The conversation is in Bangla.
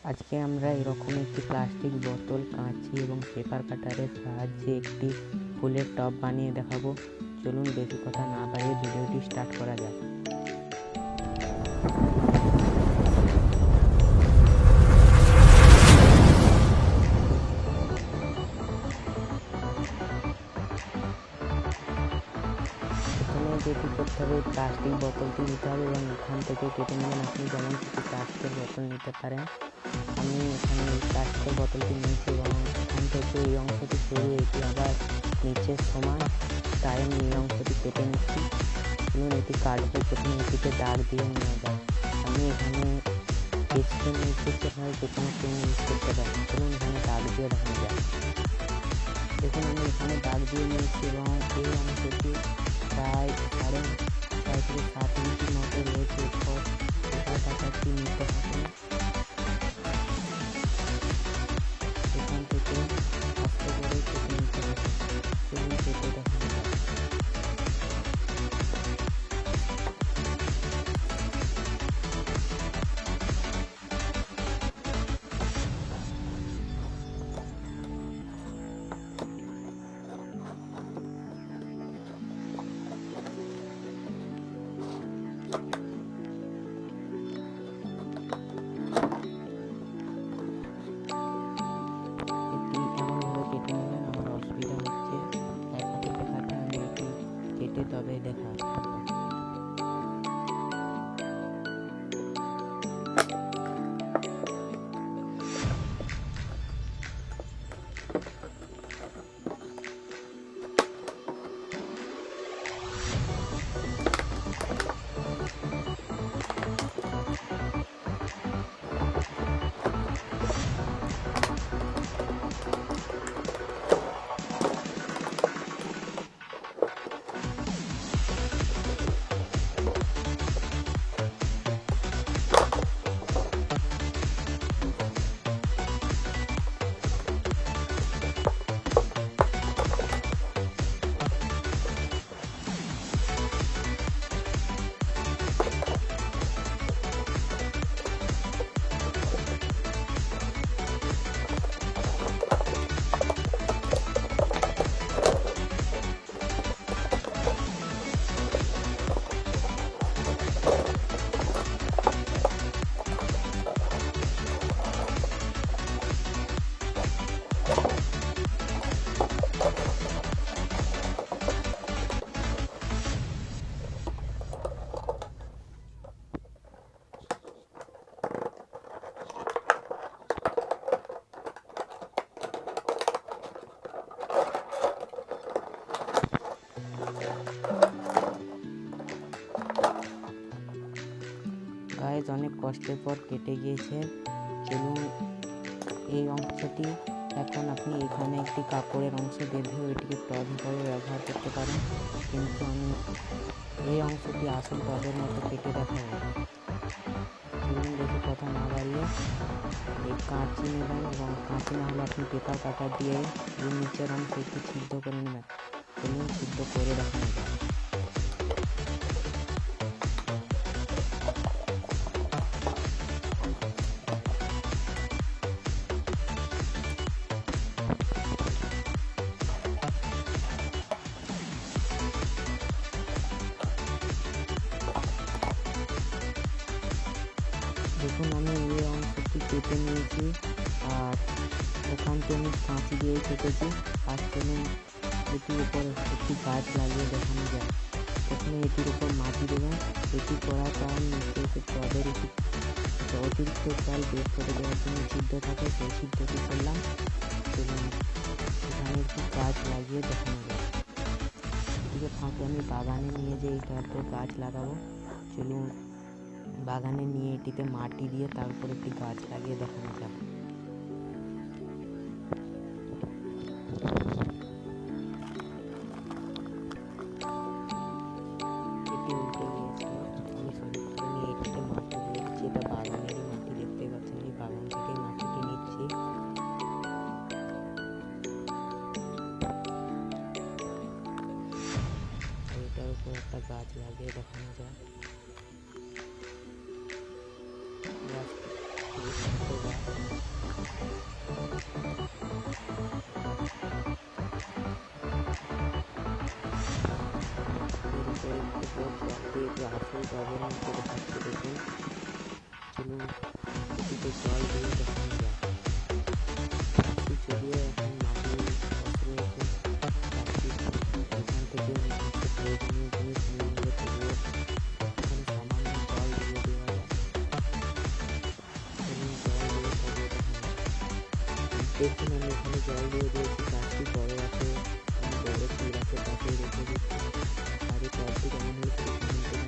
আজকে আমরা এরকম একটি প্লাস্টিক বোতল, কাঁচি এবং পেপার কাটারের সাহায্যে একটি ফুলের টব বানিয়ে দেখাবো। চলুন বেশি কথা না বাড়িয়ে ভিডিওটি স্টার্ট করা যাক। প্রথমে যেটি করতে হবে, প্লাস্টিক বোতলটি নিতে হবে এবং এখান থেকে কেটে নেবেন। আপনি যেমন কিছু প্লাস্টিকের বোতল নিতে পারেন। আমি এখানে এই প্লাস্টিকের বোতলটি নিয়েছি এবং এখান থেকে এই অংশটি সরিয়ে এটি আবার নিচের সমান তাই আমি এই অংশটি কেটে নিচ্ছি। এবং এটি কাটবো। প্রথমে এটিতে দাগ দিয়ে নেওয়া যায়। আমি এখানে পেস্টেন ইউজ করতে পারি, যে কোনো পেন ইউজ করতে পারি। চলুন এখানে দাগ দিয়ে দেখানো যায়। দেখুন আমি এখানে দাগ দিয়ে নিয়েছি এবং এই অংশটি প্রায় 6.5 থেকে 7 ইঞ্চির মতো রয়েছে। এরপর কাটারটি নিতে হবে। এখান থেকে আস্তে করে কেটে নিতে হবে। চলুন কেটে দেখানো যায়। তবে দেখা গাইজ, অনেক কষ্টের পর কেটে গিয়েছে। চলুন এই অংশটি এখন আপনি এখানে একটি কাপড়ের অংশ বেঁধে এটিকে টব হিসাবে ব্যবহার করতে পারেন, কিন্তু আমি এই অংশটি আসল টবের মতো কেটে দেখাবো। চলুন বেশি কথা না বাড়িয়ে এই কাঁচি নেবেন এবং কাঁচি না হলে আপনি পেপার কাটার দিয়ে এই নিচের অংশ একটু সিদ্ধ করে নেবেন। চলুন সিদ্ধ করে দেখানো যায়। দেখুন আমি এই অংশটি কেটে নিয়েছি আর ওখানটি আমি কাঁচি দিয়েই কেটেছি। আর চলুন এটির উপর একটি গাছ লাগিয়ে দেখানো যায়। প্রথমে এটির উপর মাটি দেবেন। এটি করার কারণ নিচে টবের একটি অতিরিক্ত জল বের করে দেওয়ার জন্য ছিদ্র থাকে, সেই ছিদ্রটি করলাম। চলুন এখানে একটি গাছ লাগিয়ে দেখানো যায়। এটিকে ফাঁকে আমি বাগানে নিয়ে যেয়ে এই টবে গাছ লাগাবো। চলুন বাগানে নিয়ে এটিতে মাটি দিয়ে তারপর একটি গাছ লাগিয়ে দেখানো যাক। এটি উল্টে গিয়েছিল, আমি সরি করে নিয়ে এটিতে মাটি দিয়ে দিচ্ছি। এটা বাগানেরই মাটি, দেখতে পাচ্ছেন। এই বাগান থেকে মাটিটি নিচ্ছি। এটার উপর একটা গাছ লাগিয়ে দেখানো যায়। গাছ খুবই ছোট গাছ। টবের মধ্যে দেখাচ্ছে দেখুন। চলুন এটিতে জল দিয়ে দেখানো যায়। গাছটি চড়িয়ে এখন মাটি পচে রয়েছে। গাছটি এখান থেকে নিচে প্রয়োজনীয় জিনিস নিয়ে নেবে, তবুও এখানে সামান্য জল দিয়ে দেওয়া যায়। চলুন জল দিয়ে তবে দেখানো যায়। দেখুন আমি এখানে জল দিয়ে দিয়েছি। গাছটি বড় আছে, আমি বড় ফুল গাছের পাশেই রেখে দিচ্ছি। আর এই টবটি কেমন হয়েছে কমেন্টে